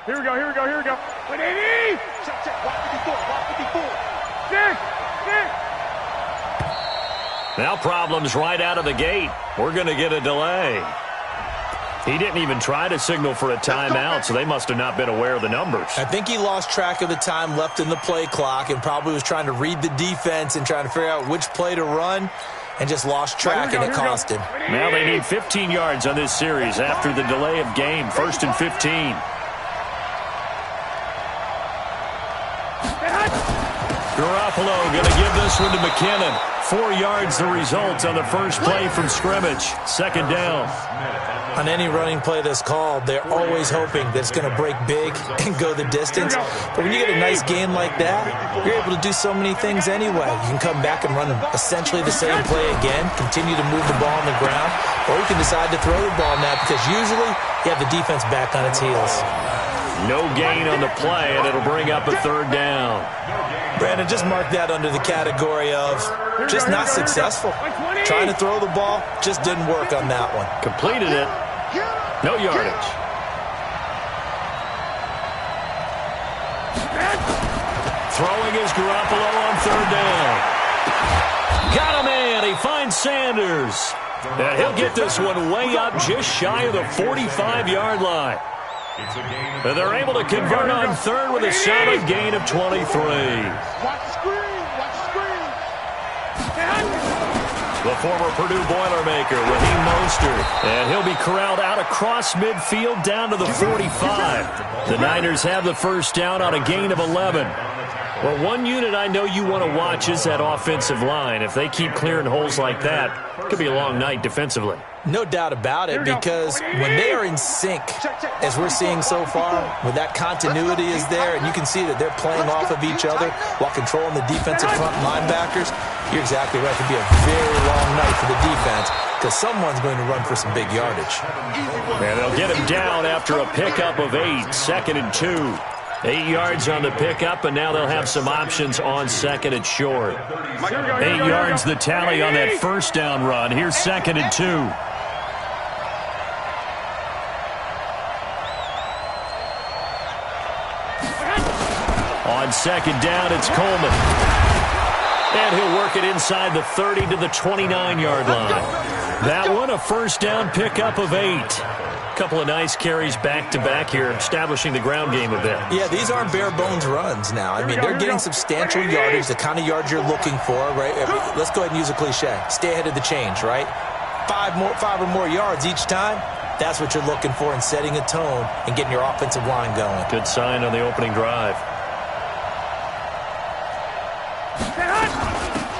Here we go. 180! Check. Walk 54. Six! Now problems right out of the gate. We're going to get a delay. He didn't even try to signal for a timeout, so they must have not been aware of the numbers. I think he lost track of the time left in the play clock and probably was trying to read the defense and trying to figure out which play to run and just lost track, and it cost him. Now they need 15 yards on this series after the delay of game. 1st and 15. Garoppolo going to give this one to McKinnon. 4 yards the result on the first play from scrimmage. 2nd down. On any running play that's called, they're always hoping that it's going to break big and go the distance. But when you get a nice game like that, you're able to do so many things anyway. You can come back and run essentially the same play again, continue to move the ball on the ground, or you can decide to throw the ball now because usually you have the defense back on its heels. No gain on the play, and it'll bring up a 3rd down. Brandon, just mark that under the category of just not successful. Trying to throw the ball, just didn't work on that one. Completed it. No yardage. Throwing is Garoppolo on 3rd down. Got a man. He finds Sanders. And he'll get this one way up just shy of the 45-yard line. And they're able to convert on 3rd with a solid gain of 23. Watch the screen. The former Purdue Boilermaker, Raheem Mostert. And he'll be corralled out across midfield down to the 45. The Niners have the first down on a gain of 11. Well, one unit I know you want to watch is that offensive line. If they keep clearing holes like that, it could be a long night defensively. No doubt about it, because when they are in sync, as we're seeing so far, when that continuity is there and you can see that they're playing off of each other while controlling the defensive front linebackers, you're exactly right. It could be a very long night for the defense because someone's going to run for some big yardage. And they'll get him down after a pickup of 8, 2nd and 2. 8 yards on the pickup, and now they'll have some options on 2nd and short. 8 yards the tally on that first down run. Here's 2nd and 2. On 2nd down, it's Coleman. And he'll work it inside the 30 to the 29-yard line. That one, a first down pickup of 8. Couple of nice carries back-to-back here, establishing the ground game a bit. Yeah, these aren't bare-bones runs now. I mean, they're getting substantial yardage, the kind of yards you're looking for, right? Let's go ahead and use a cliche. Stay ahead of the change, right? 5 or more yards each time. That's what you're looking for in setting a tone and getting your offensive line going. Good sign on the opening drive.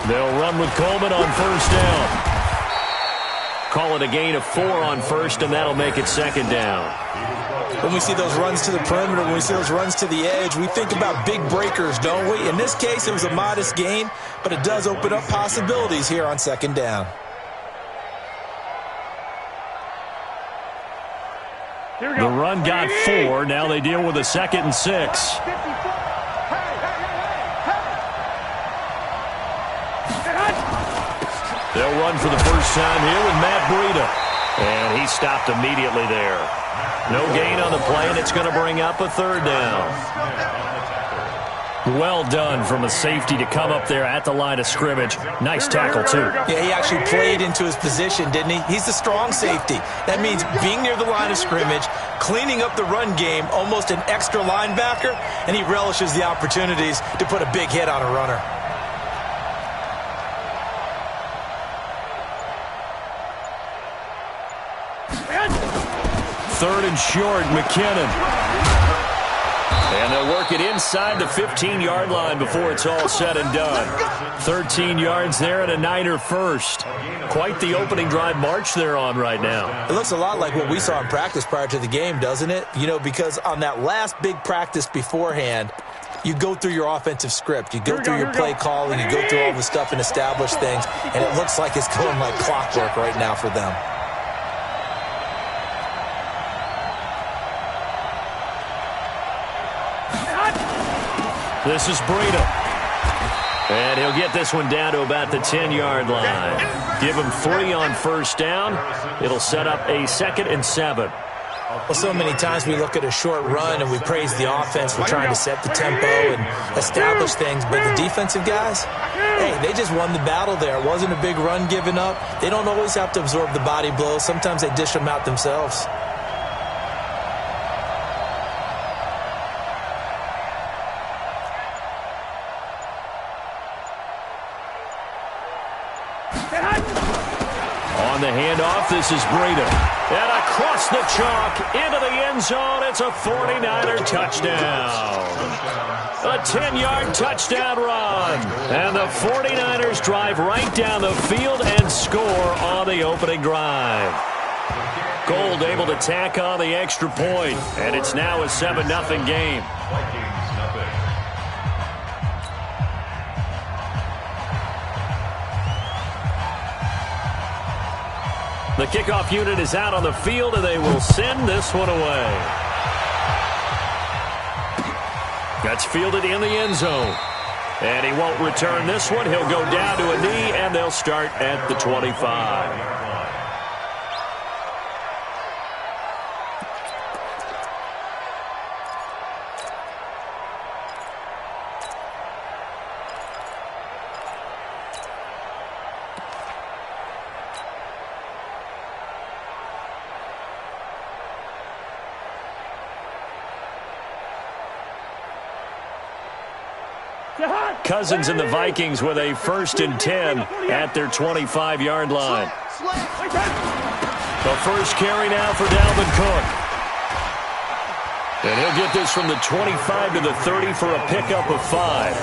They'll run with Coleman on first down. Call it a gain of 4 on first, and that'll make it 2nd down. When we see those runs to the perimeter, when we see those runs to the edge, we think about big breakers, don't we? In this case, it was a modest gain, but it does open up possibilities here on 2nd down. The run got 4. Now they deal with a 2nd and 6. They'll run for the first time here with Matt Breida. And he stopped immediately there. No gain on the play, and it's going to bring up a 3rd down. Well done from a safety to come up there at the line of scrimmage. Nice tackle, too. Yeah, he actually played into his position, didn't he? He's the strong safety. That means being near the line of scrimmage, cleaning up the run game, almost an extra linebacker, and he relishes the opportunities to put a big hit on a runner. Third and short, McKinnon. And they'll work it inside the 15-yard line before it's all said and done. 13 yards there and a Niner first. Quite the opening drive march they're on right now. It looks a lot like what we saw in practice prior to the game, doesn't it? You know, because on that last big practice beforehand, you go through your offensive script. You go through your play calling. You go through all the stuff and establish things. And it looks like it's going like clockwork right now for them. This is Breida. And he'll get this one down to about the 10-yard line. Give him 3 on first down. It'll set up a 2nd and 7. Well, so many times we look at a short run and we praise the offense for trying to set the tempo and establish things, but the defensive guys, hey, they just won the battle there. It wasn't a big run given up. They don't always have to absorb the body blows. Sometimes they dish them out themselves. On the handoff, this is Breida. And across the chalk, into the end zone, it's a 49er touchdown. A 10-yard touchdown run. And the 49ers drive right down the field and score on the opening drive. Gold able to tack on the extra point, and it's now a 7-0 game. The kickoff unit is out on the field, and they will send this one away. That's fielded in the end zone. And he won't return this one. He'll go down to a knee, and they'll start at the 25. Cousins and the Vikings with a 1st and 10 at their 25-yard line. The first carry now for Dalvin Cook. And he'll get this from the 25 to the 30 for a pickup of 5.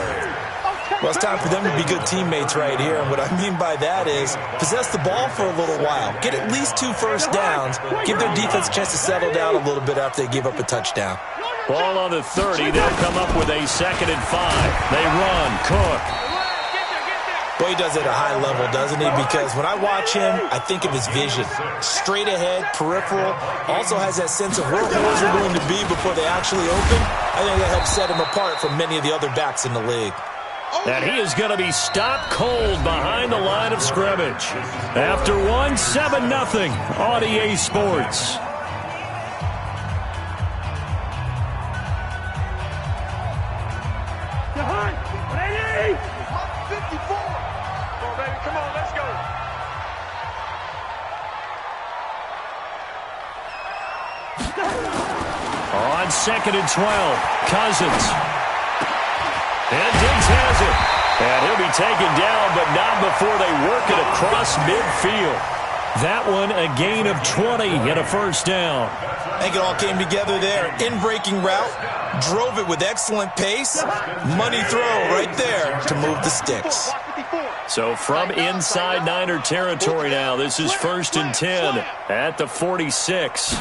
Well, it's time for them to be good teammates right here. And what I mean by that is possess the ball for a little while. Get at least 2 first downs. Give their defense a chance to settle down a little bit after they give up a touchdown. Ball on the 30. They'll come up with a 2nd and 5. They run. Cook. Boy, he does it at a high level, doesn't he? Because when I watch him, I think of his vision. Straight ahead, peripheral. Also has that sense of where holes are going to be before they actually open. I think that helps set him apart from many of the other backs in the league. And he is going to be stopped cold behind the line of scrimmage. After one, 7-0 on EA Sports. On 2nd and 12, Cousins. And Diggs has it. And he'll be taken down, but not before they work it across midfield. That one a gain of 20 and a 1st down. I think it all came together there. In-breaking route, drove it with excellent pace. Money throw right there to move the sticks. So from inside Niner territory now, this is 1st and 10 at the 46.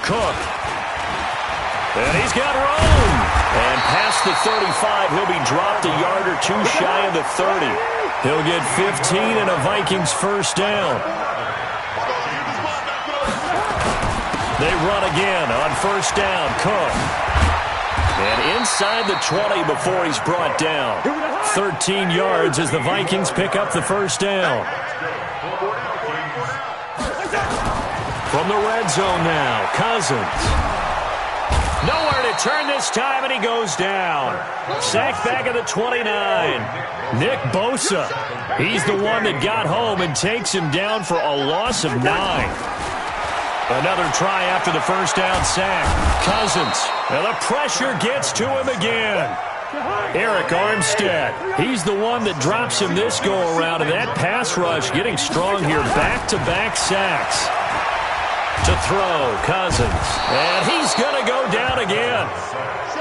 Cook. And he's got room. And past the 35, he'll be dropped a yard or 2 shy of the 30. He'll get 15 and a Vikings 1st down. They run again on 1st down. Cook. And inside the 20 before he's brought down. 13 yards as the Vikings pick up the 1st down. From the red zone now, Cousins. Nowhere to turn this time, and he goes down. Sacked back at the 29. Nick Bosa. He's the one that got home and takes him down for a loss of 9. Another try after the 1st down sack. Cousins. And the pressure gets to him again. Eric Armstead. He's the one that drops him this go-around, and that pass rush getting strong here. Back-to-back sacks. To throw, Cousins. And he's going to go down again.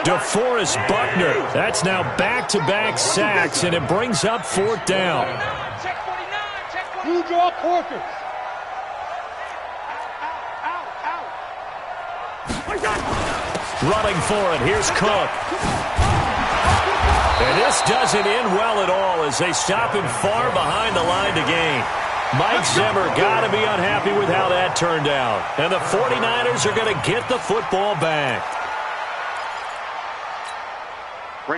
DeForest Buckner. That's now back-to-back sacks, and it brings up 4th down. You draw Corker. Running for it. Here's Cook. And this doesn't end well at all as they stop him far behind the line to gain. Mike Zimmer got to be unhappy with how that turned out. And the 49ers are going to get the football back.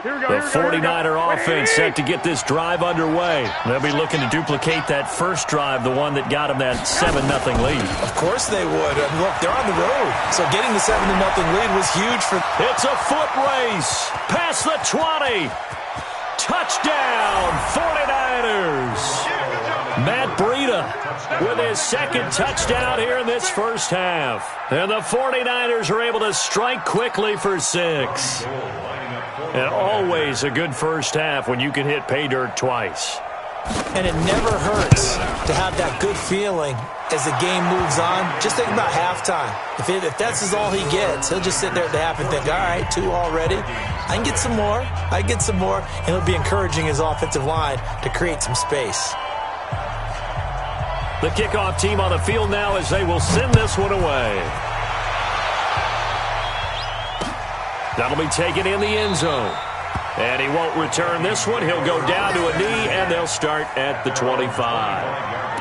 The 49er offense set to get this drive underway. They'll be looking to duplicate that first drive, the one that got them that 7-0 lead. Of course they would. And look, they're on the road. So getting the 7-0 lead was huge for... It's a foot race. Past the 20. Touchdown, 49ers. Matt Breida with his second touchdown here in this first half. And the 49ers are able to strike quickly for 6. And always a good first half when you can hit pay dirt twice. And it never hurts to have that good feeling as the game moves on. Just think about halftime. If that's all he gets, he'll just sit there at the half and think, all right, 2 already. I can get some more. I can get some more. And he'll be encouraging his offensive line to create some space. The kickoff team on the field now as they will send this one away. That'll be taken in the end zone. And he won't return this one. He'll go down to a knee, and they'll start at the 25.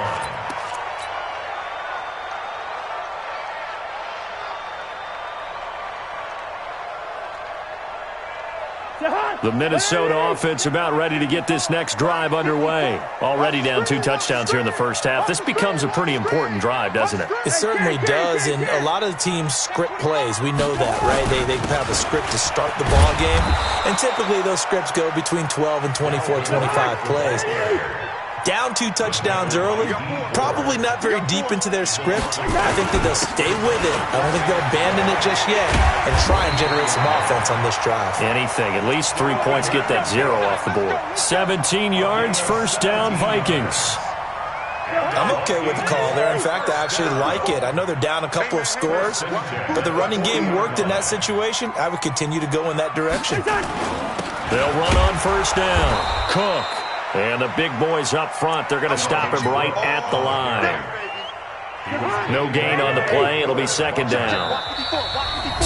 The Minnesota offense about ready to get this next drive underway. Already down 2 touchdowns here in the first half. This becomes a pretty important drive, doesn't it? It certainly does, and a lot of the teams script plays. We know that, right? They have a script to start the ball game, and typically those scripts go between 12 and 24, 25 plays. Down 2 touchdowns early, probably not very deep into their script. I think that they'll stay with it. I don't think they'll abandon it just yet and try and generate some offense on this drive. Anything. At least 3 points, get that 0 off the board. 17 yards, first down, Vikings. I'm okay with the call there. In fact, I actually like it. I know they're down a couple of scores, but the running game worked in that situation. I would continue to go in that direction. They'll run on first down. Cook. And the big boys up front, they're going to stop him right at the line. No gain on the play. It'll be second down.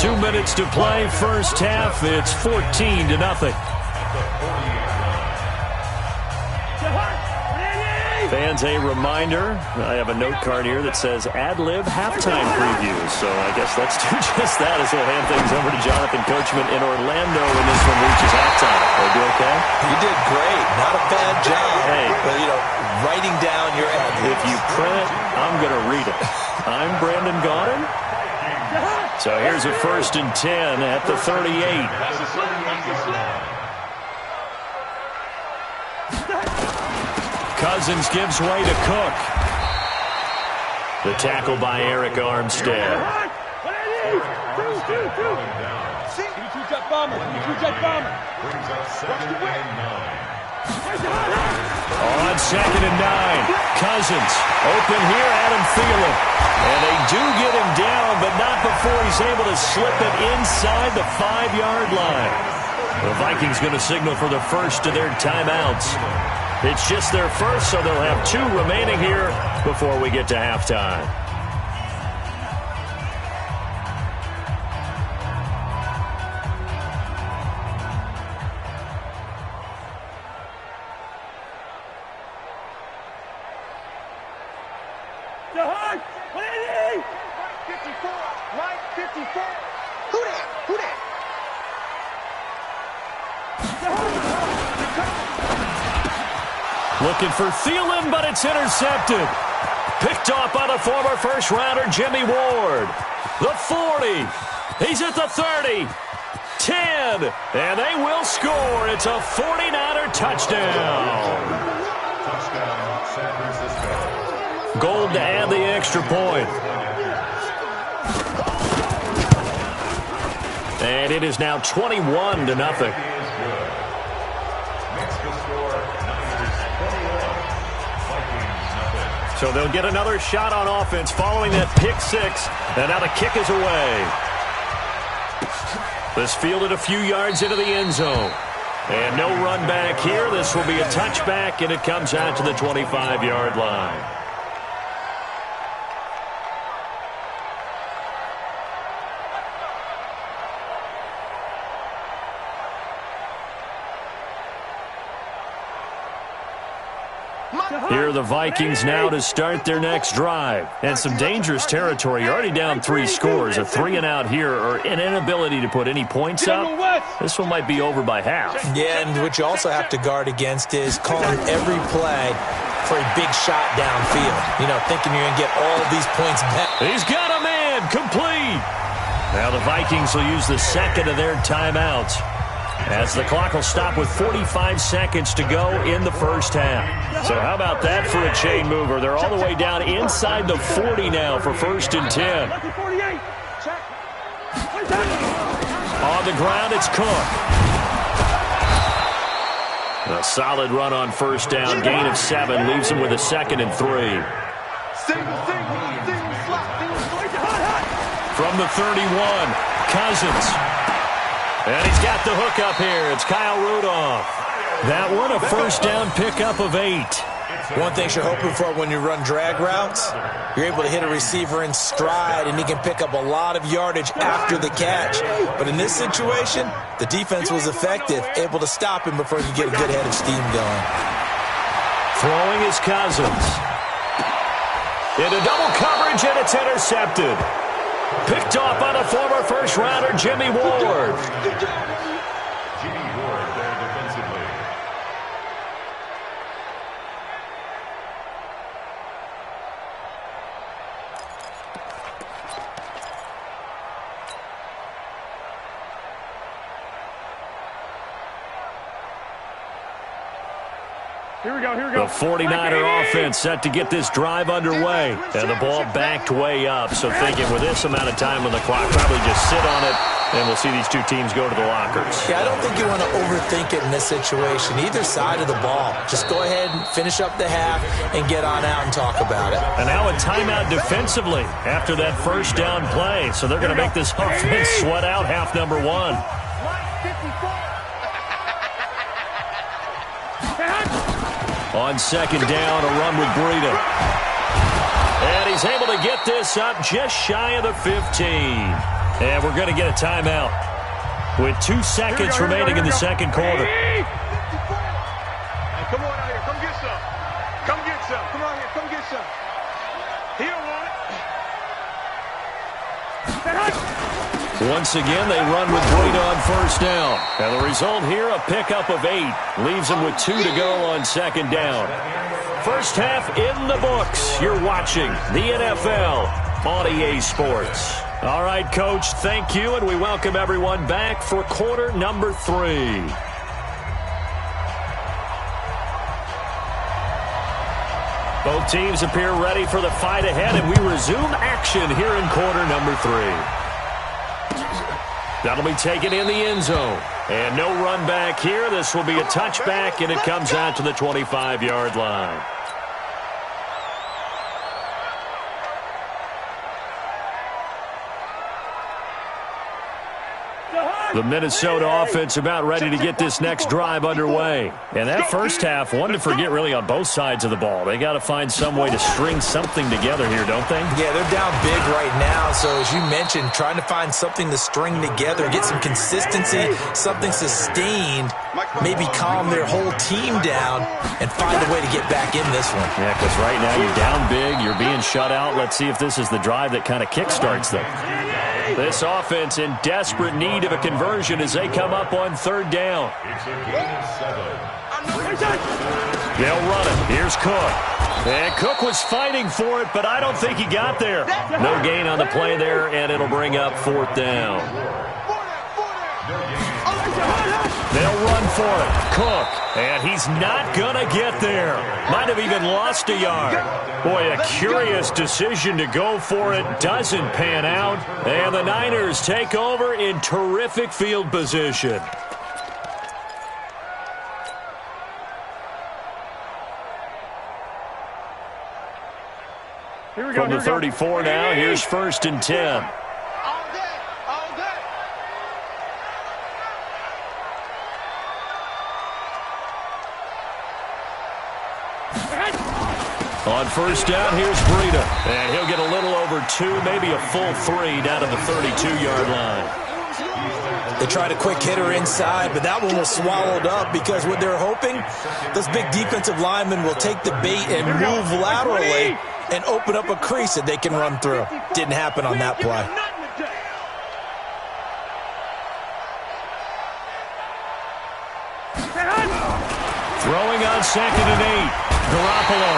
2 minutes to play, first half. It's 14-0. Fans, a reminder, I have a note card here that says ad-lib halftime previews. So I guess let's do just that as we'll hand things over to Jonathan Coachman in Orlando when this one reaches halftime. Are you okay? You did great. Not a bad job. Hey. But, writing down your ad-libs. If you print it, I'm going to read it. I'm Brandon Gaudin. So here's a 1st and 10 at the 38. Cousins gives way to Cook. The tackle by Eric Armstead. On 2nd and 9. Cousins open here, Adam Thielen. And they do get him down, but not before he's able to slip it inside the 5-yard line. The Vikings going to signal for the first of their timeouts. It's just their first, so they'll have 2 remaining here before we get to halftime. Right 54. Who that? Looking for Thielen, but it's intercepted. Picked off by the former first-rounder Jimmy Ward. The 40. He's at the 30. 10. And they will score. It's a 49er touchdown. Gold to add the extra point. And it is now 21-0. So they'll get another shot on offense following that pick 6. And now the kick is away. This fielded a few yards into the end zone. And no run back here. This will be a touchback, and it comes out to the 25-yard line. Here are the Vikings now to start their next drive. And some dangerous territory. You're already down 3 scores. A 3-and-out here or an inability to put any points up. This one might be over by half. Yeah, and what you also have to guard against is calling every play for a big shot downfield. You know, thinking you're going to get all of these points back. He's got a man. Complete. Now the Vikings will use the second of their timeouts, as the clock will stop with 45 seconds to go in the first half. So how about that for a chain mover? They're all the way down inside the 40 now for 1st and 10. On the ground, it's Cook. A solid run on 1st down, gain of 7, leaves him with a 2nd and 3. From the 31, Cousins. And he's got the hook up here. It's Kyle Rudolph. That one, a 1st down pickup of 8. One thing you're hoping for when you run drag routes, you're able to hit a receiver in stride, and he can pick up a lot of yardage after the catch. But in this situation, the defense was effective, able to stop him before he could get a good head of steam going. Throwing is Cousins. Into double coverage, and it's intercepted. Picked off by the former first-rounder, Jimmy Ward. Here we go. The 49er offense set to get this drive underway. And the ball backed way up. So thinking with this amount of time on the clock, probably just sit on it, and we'll see these two teams go to the lockers. Yeah, I don't think you want to overthink it in this situation. Either side of the ball. Just go ahead and finish up the half and get on out and talk about it. And now a timeout defensively after that 1st down play. So they're going to make this offense sweat out half number 1. On 2nd down, a run with Breida. And he's able to get this up just shy of the 15. And we're going to get a timeout with 2 seconds remaining in the 2nd quarter. Hey, come on out here. Come get some. Come get some. Come on here. Come get some. He don't want it. Once again, they run with Breida on 1st down. And the result here, a pickup of 8. Leaves them with 2 to go on 2nd down. First half in the books. You're watching the NFL on EA Sports. All right, Coach, thank you, and we welcome everyone back for quarter number 3. Both teams appear ready for the fight ahead, and we resume action here in quarter number 3. That'll be taken in the end zone. And no run back here. This will be a touchback, and it comes out to the 25-yard line. The Minnesota offense about ready to get this next drive underway. And that first half, one to forget really on both sides of the ball. They got to find some way to string something together here, don't they? Yeah, they're down big right now. So as you mentioned, trying to find something to string together, get some consistency, something sustained, maybe calm their whole team down and find a way to get back in this one. Yeah, because right now you're down big, you're being shut out. Let's see if this is the drive that kind of kickstarts them. This offense in desperate need of a conversion as they come up on 3rd down. They'll run it. Here's Cook. And Cook was fighting for it, but I don't think he got there. No gain on the play there, and it'll bring up 4th down. They'll run for it. Cook. And he's not going to get there. Might have even lost a yard. Boy, a curious decision to go for it. Doesn't pan out. And the Niners take over in terrific field position. From the 34 now, here's 1st and 10. On 1st down, here's Breida. And he'll get a little over 2, maybe a full 3 down to the 32-yard line. They tried a quick hitter inside, but that one was swallowed up because what they're hoping, those big defensive linemen will take the bait and move laterally and open up a crease that they can run through. Didn't happen on that play. Throwing on 2nd and 8. Garoppolo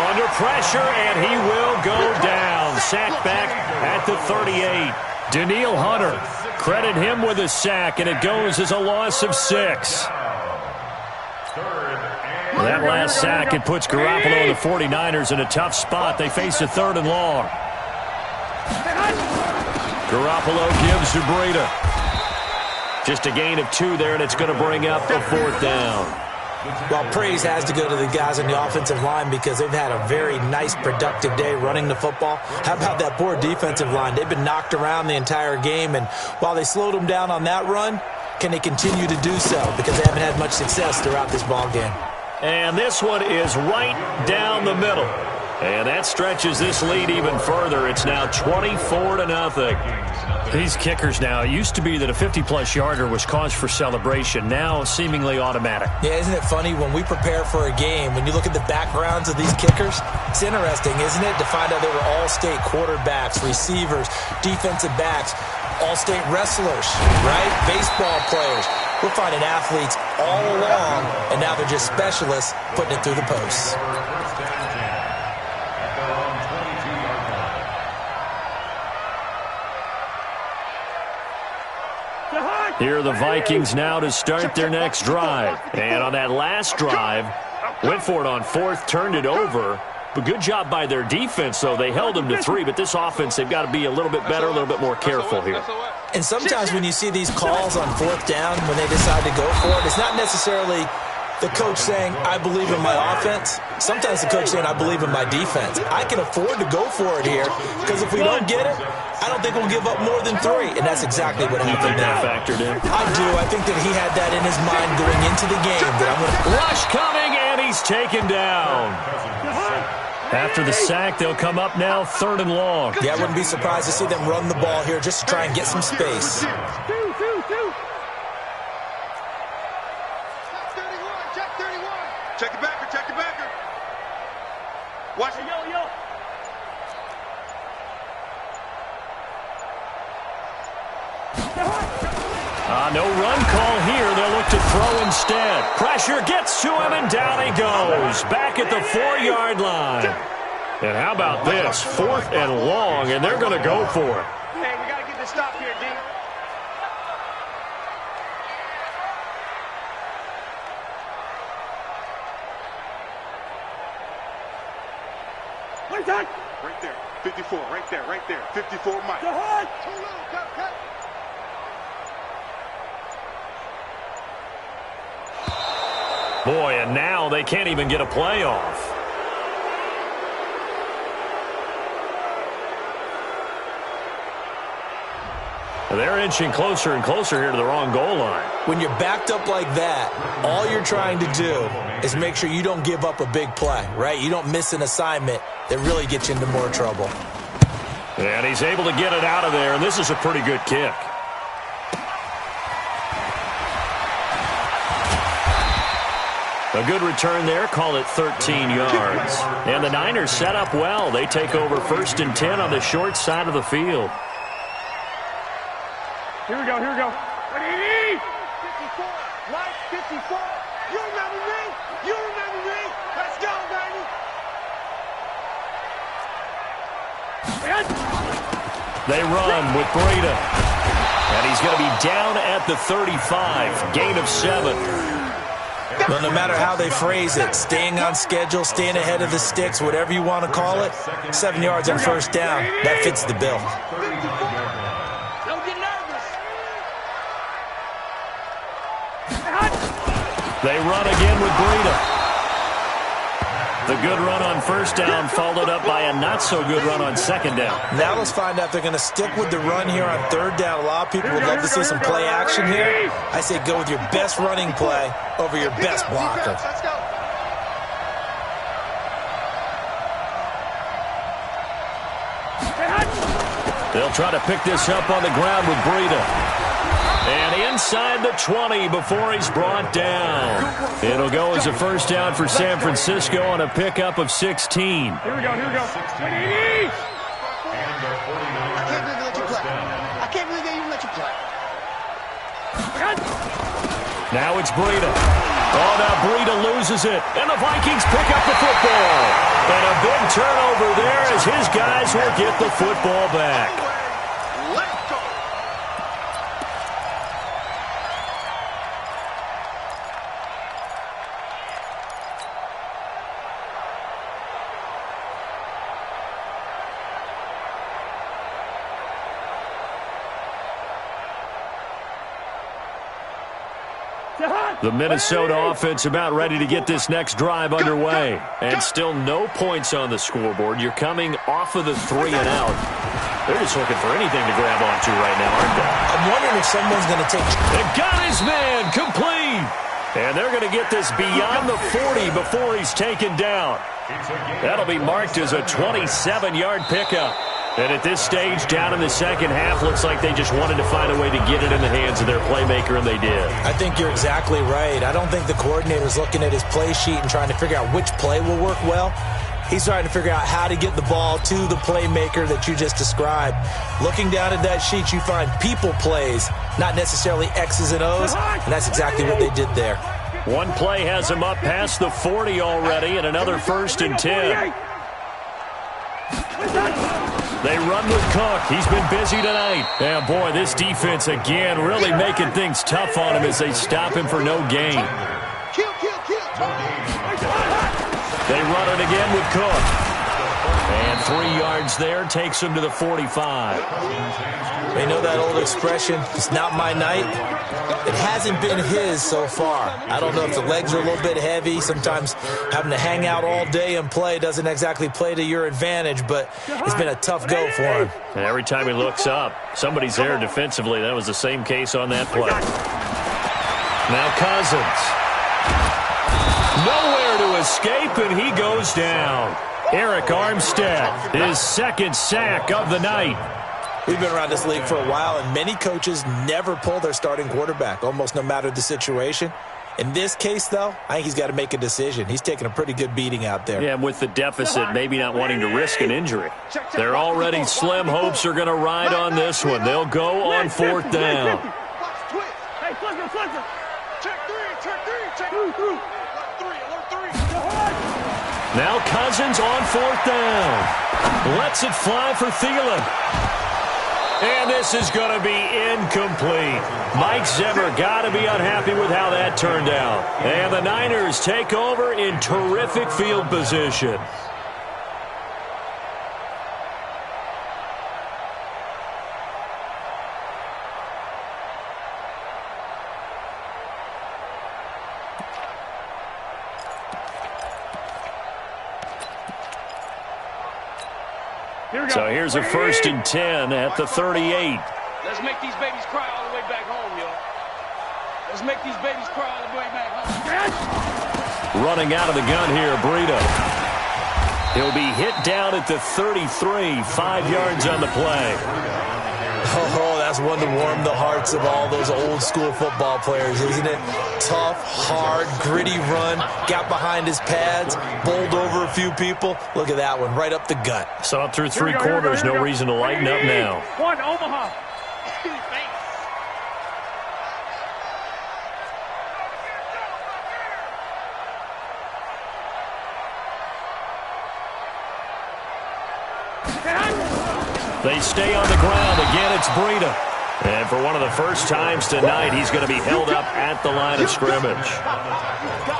under pressure, and he will go down. Sacked back at the 38. Danielle Hunter, credit him with a sack, and it goes as a loss of 6. That last sack, it puts Garoppolo and the 49ers in a tough spot. They face a 3rd and long. Garoppolo gives to Breida. Just a gain of 2 there, and it's going to bring up a 4th down. Well, praise has to go to the guys on the offensive line because they've had a very nice, productive day running the football. How about that poor defensive line? They've been knocked around the entire game, and while they slowed them down on that run, can they continue to do so? Because they haven't had much success throughout this ball game. And this one is right down the middle. And that stretches this lead even further. It's now 24-0. These kickers now, it used to be that a 50-plus yarder was cause for celebration. Now seemingly automatic. Yeah, isn't it funny when we prepare for a game, when you look at the backgrounds of these kickers, it's interesting, isn't it, to find out they were all-state quarterbacks, receivers, defensive backs, all-state wrestlers, right? Baseball players. We're finding athletes all along, and now they're just specialists putting it through the posts. Here are the Vikings now to start their next drive. And on that last drive, went for it on 4th, turned it over. But good job by their defense, though. They held them to 3, but this offense, they've got to be a little bit better, a little bit more careful here. And sometimes when you see these calls on 4th down, when they decide to go for it, it's not necessarily the coach saying, I believe in my offense. Sometimes the coach saying, I believe in my defense. I can afford to go for it here because if we don't get it, I don't think we'll give up more than 3. And that's exactly what happened now. Factored in? I do. I think that he had that in his mind going into the game. That I'm going to rush coming, and he's taken down. After the sack, they'll come up now 3rd and long. Yeah, I wouldn't be surprised to see them run the ball here just to try and get some space. Check the backer, check the backer. Watch it. Yo. No run call here. They'll look to throw instead. Pressure gets to him, and down he goes. Back at the 4-yard line. And how about this? 4th and long, and they're going to go for it. Hey, we got to get this stop here, D. Right there. 54, right there. 54, Mike. Cut. Boy, and now they can't even get a play off. They're inching closer and closer here to the wrong goal line. When you're backed up like that, all you're trying to do is make sure you don't give up a big play, right? You don't miss an assignment that really gets you into more trouble. And he's able to get it out of there, and this is a pretty good kick. A good return there, call it 13 yards. And the Niners set up well. They take over 1st and 10 on the short side of the field. Here we go. What do you need? 54, Mike, 54. You remember me? Let's go, baby. They run with Breida. And he's going to be down at the 35. Gain of 7. Well, no matter how they phrase it, staying on schedule, staying ahead of the sticks, whatever you want to call it, 7 yards on 1st down, that fits the bill. Don't get nervous. They run again with Breida. The good run on 1st down followed up by a not-so-good run on 2nd down. Now let's find out if they're going to stick with the run here on 3rd down. A lot of people would love to see some play action here. I say go with your best running play over your best blocker. Let's go. They'll try to pick this up on the ground with Breida. And inside the 20 before he's brought down. It'll go as a first down for San Francisco on a pickup of 16. Here we go, here we go. I can't believe they even let you play. Now it's Breida. Oh, now Breida loses it. And the Vikings pick up the football. And a big turnover there as his guys will get the football back. The Minnesota offense about ready to get this next drive underway. And still no points on the scoreboard. You're coming off of the 3 and out. They're just looking for anything to grab onto right now, aren't they? I'm wondering if someone's going to take... They got his man complete. And they're going to get this beyond the 40 before he's taken down. That'll be marked as a 27-yard pickup. And at this stage, down in the second half, looks like they just wanted to find a way to get it in the hands of their playmaker, and they did. I think you're exactly right. I don't think the coordinator's looking at his play sheet and trying to figure out which play will work well. He's trying to figure out how to get the ball to the playmaker that you just described. Looking down at that sheet, you find people plays, not necessarily X's and O's, and that's exactly what they did there. One play has him up past the 40 already, and another 1st and 10. They run with Cook. He's been busy tonight. And, boy, this defense, again, really making things tough on him as they stop him for no gain. They run it again with Cook. And 3 yards there takes him to the 45. They know that old expression, it's not my night. It hasn't been his so far. I don't know if the legs are a little bit heavy. Sometimes having to hang out all day and play doesn't exactly play to your advantage, but it's been a tough go for him. And every time he looks up, somebody's there defensively. That was the same case on that play. Now Cousins. Nowhere to escape, and he goes down. Eric Armstead, his 2nd sack of the night. We've been around this league for a while, and many coaches never pull their starting quarterback, almost no matter the situation. In this case, though, I think he's got to make a decision. He's taking a pretty good beating out there. Yeah, with the deficit, maybe not wanting to risk an injury. They're already slim hopes are going to ride on this one. They'll go on 4th down. Hey, flipper. Check three. Now Cousins on 4th down. Lets it fly for Thielen. And this is going to be incomplete. Mike Zimmer got to be unhappy with how that turned out. And the Niners take over in terrific field position. So here's a 1st and 10 at the 38. Let's make these babies cry all the way back home, y'all. Let's make these babies cry all the way back home. Running out of the gun here, Breida. He'll be hit down at the 33, 5 yards on the play. Oh, that's one to warm the hearts of all those old-school football players, isn't it? Tough, hard, gritty run, got behind his pads, bowled over a few people. Look at that one, right up the gut. Saw it through 3 quarters, no reason to lighten up now. One, Omaha. They stay on the ground. Again, it's Breida. And for one of the first times tonight, he's going to be held up at the line of scrimmage.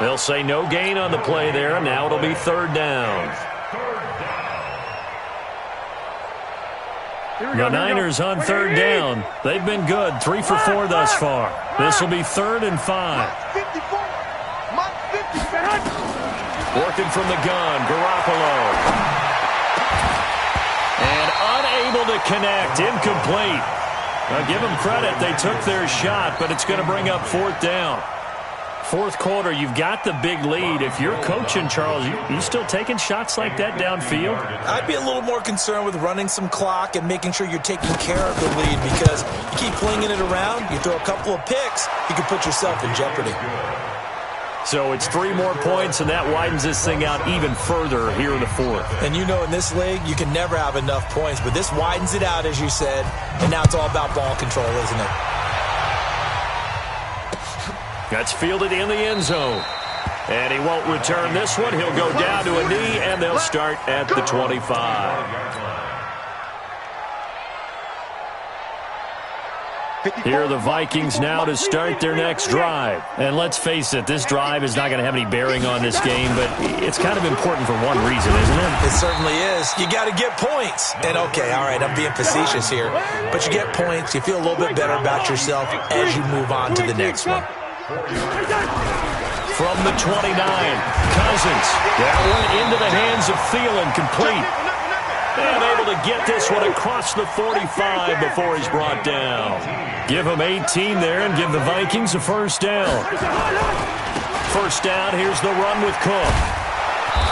They'll say no gain on the play there. Now it'll be 3rd down. The Niners on 3rd down. They've been good. 3 for 4 thus far. This will be 3rd and 5. Working from the gun, Garoppolo. And unable to connect, incomplete. Now give them credit, they took their shot, but it's going to bring up 4th down. fourth quarter, you've got the big lead. If you're coaching, Charles, you still taking shots like that downfield? I'd be a little more concerned with running some clock and making sure you're taking care of the lead, because you keep flinging it around, you throw a couple of picks, you can put yourself in jeopardy. So it's 3 more points, and that widens this thing out even further here in the fourth. And you know in this league, you can never have enough points, but this widens it out, as you said, and now it's all about ball control, isn't it? That's fielded in the end zone. And he won't return this one. He'll go down to a knee, and they'll start at the 25. Here are the Vikings now to start their next drive. And let's face it, this drive is not going to have any bearing on this game, but it's kind of important for one reason, isn't it? It certainly is. You got to get points. And okay, all right, I'm being facetious here, but you get points, you feel a little bit better about yourself as you move on to the next one. From the 29, Cousins. That one into the hands of Thielen, complete. And able to get this one across the 45 before he's brought down. Give him 18 there and give the Vikings a first down. First down, here's the run with Cook.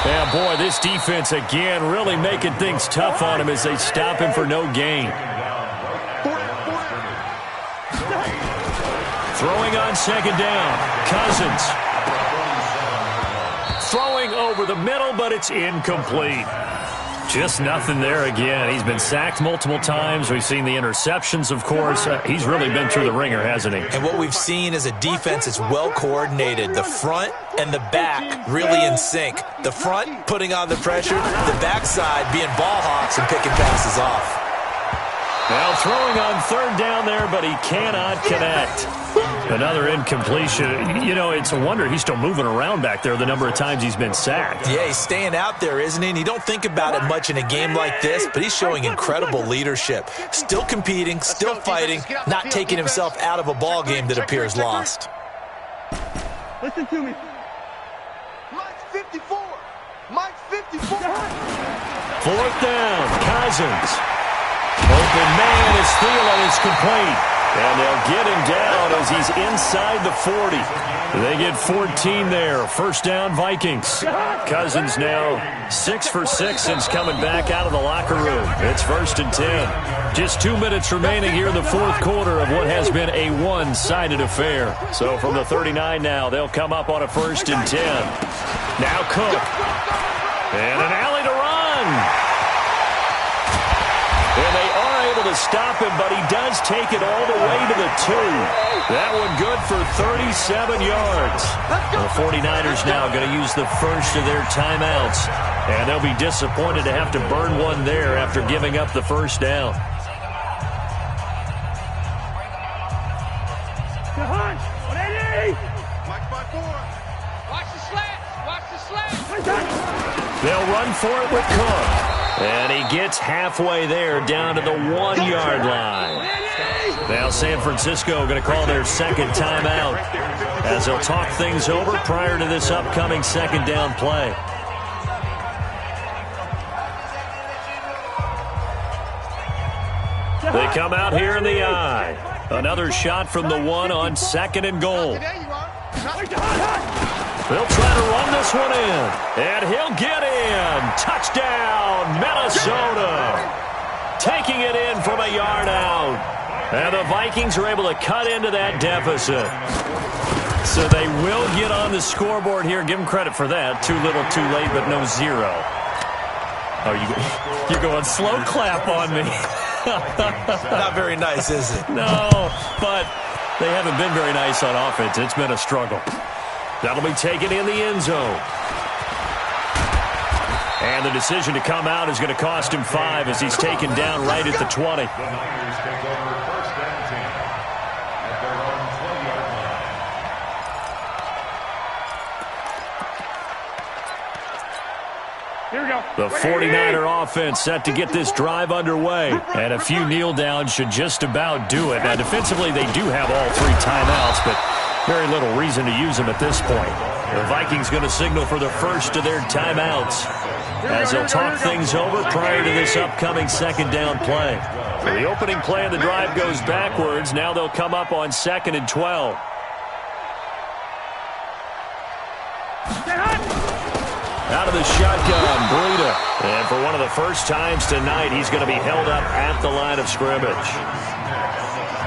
And boy, this defense again really making things tough on him as they stop him for no gain. Throwing on second down, Cousins. Throwing over the middle, but it's incomplete. Just nothing there again. He's been sacked multiple times. We've seen the interceptions, of course. He's really been through the ringer, hasn't he? And what we've seen is a defense that's well coordinated. The front and the back really in sync. The front putting on the pressure, the backside being ball hawks and picking passes off. Well, throwing on third down there, but he cannot connect. Another incompletion. You know, it's a wonder he's still moving around back there the number of times he's been sacked. Yeah, he's staying out there, isn't he? And you don't think about it much in a game like this, but he's showing incredible leadership. Still competing, still fighting, not taking himself out of a ball game that appears lost. Listen to me. Mike's 54. Mike's 54. Fourth down, Cousins. Open man is Thielen, is complete. And they'll get him down as he's inside the 40. They get 14 there. First down, Vikings. Cousins now 6 for 6 since coming back out of the locker room. It's 1st and 10. Just 2 minutes remaining here in the fourth quarter of what has been a one-sided affair. So from the 39 now, they'll come up on a 1st and 10. Now Cook. And an alley to run. And they are able to stop him, but he does take it all the way to the 2. That one good for 37 yards. The 49ers now going to use the first of their timeouts, and they'll be disappointed to have to burn one there after giving up the first down. Watch the slats. Watch the slats. They'll run for it with Cook. And he gets halfway there down to the 1-yard line. Now San Francisco going to call their second timeout as they'll talk things over prior to this upcoming second down play. They come out here in the eye. Another shot from the 1 on 2nd and goal. They'll try to run this one in, and he'll get in. Touchdown, Minnesota. Taking it in from a yard out. And the Vikings are able to cut into that deficit. So they will get on the scoreboard here. Give them credit for that. Too little, too late, but no 0. Oh, you're going slow clap on me. Not very nice, is it? No, but they haven't been very nice on offense. It's been a struggle. That'll be taken in the end zone. And the decision to come out is going to cost him 5 as he's taken down right at the 20. Here we go. The 49er offense set to get this drive underway. And a few kneel downs should just about do it. Now, defensively, they do have all 3 timeouts, but very little reason to use them at this point. The Vikings going to signal for the first of their timeouts as they'll talk things over prior to this upcoming second down play. So the opening play of the drive goes backwards. Now they'll come up on 2nd and 12. Out of the shotgun, Breida. And for one of the first times tonight, he's going to be held up at the line of scrimmage.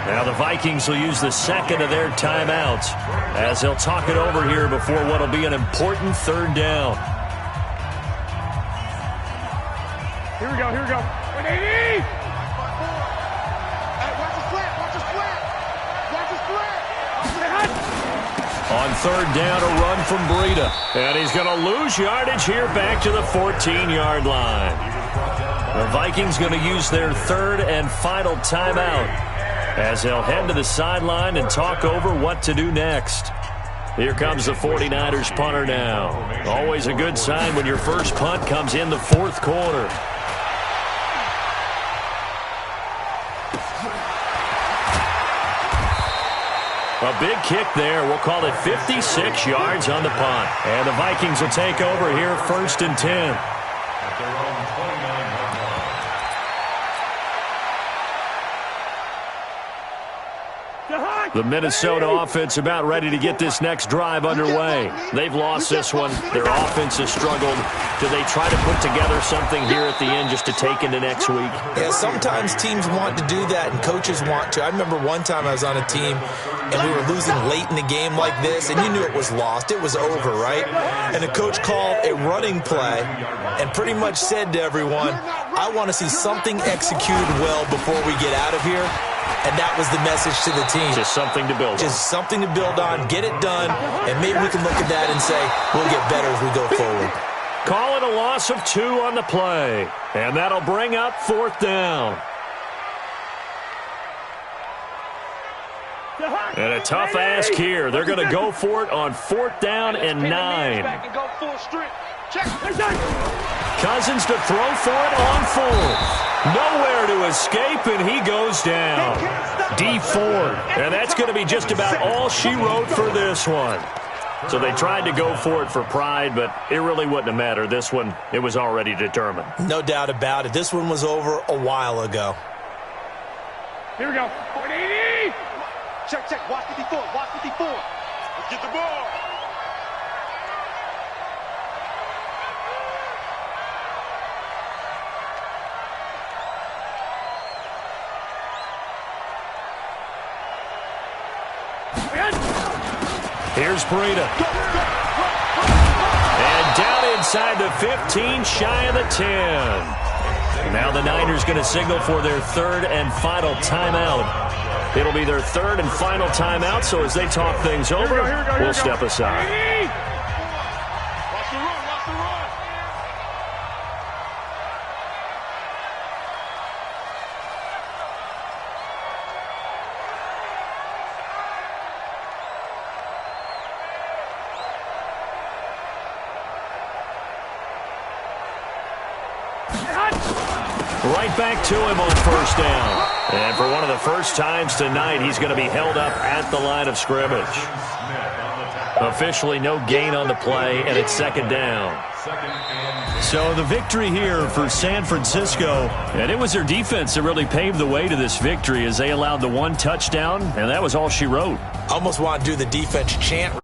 Now the Vikings will use the second of their timeouts as they'll talk it over here before what will be an important third down. Here we go, here we go. 180! On third down, a run from Breida. And he's going to lose yardage here back to the 14-yard line. The Vikings going to use their third and final timeout as they'll head to the sideline and talk over what to do next. Here comes the 49ers punter now. Always a good sign when your first punt comes in the fourth quarter. A big kick there. We'll call it 56 yards on the punt. And the Vikings will take over here first and 10. The Minnesota offense about ready to get this next drive underway. They've lost this one. Their offense has struggled. Do they try to put together something here at the end just to take into next week? Yeah, sometimes teams want to do that and coaches want to. I remember one time I was on a team and we were losing late in the game like this, and you knew it was lost. It was over, right? And the coach called a running play and pretty much said to everyone, I want to see something executed well before we get out of here. And that was the message to the team. Just something to build on. Just something to build on, get it done, and maybe we can look at that and say, we'll get better as we go forward. Call it a loss of 2 on the play. And that'll bring up fourth down. And a tough ask here. They're going to go for it on fourth down and 9. Cousins to throw for it on fourth. Nowhere to escape, and he goes down. D Ford. And that's going to be just about all she wrote for this one. So they tried to go for it for pride, but it really wouldn't have mattered. This one, it was already determined. No doubt about it. This one was over a while ago. Here we go. 180! Check, check. Watch 54. Watch 54. Let's get the ball. Here's Breida. And down inside the 15, shy of the 10. Now the Niners going to signal for their third and final timeout. It'll be their third and final timeout, so as they talk things over, we'll step aside. Watch the run. Watch the run. Right back to him on first down. And for one of the first times tonight, he's going to be held up at the line of scrimmage. Officially no gain on the play, and it's second down. So the victory here for San Francisco, and it was their defense that really paved the way to this victory as they allowed the one touchdown, and that was all she wrote. Almost want to do the defense chant.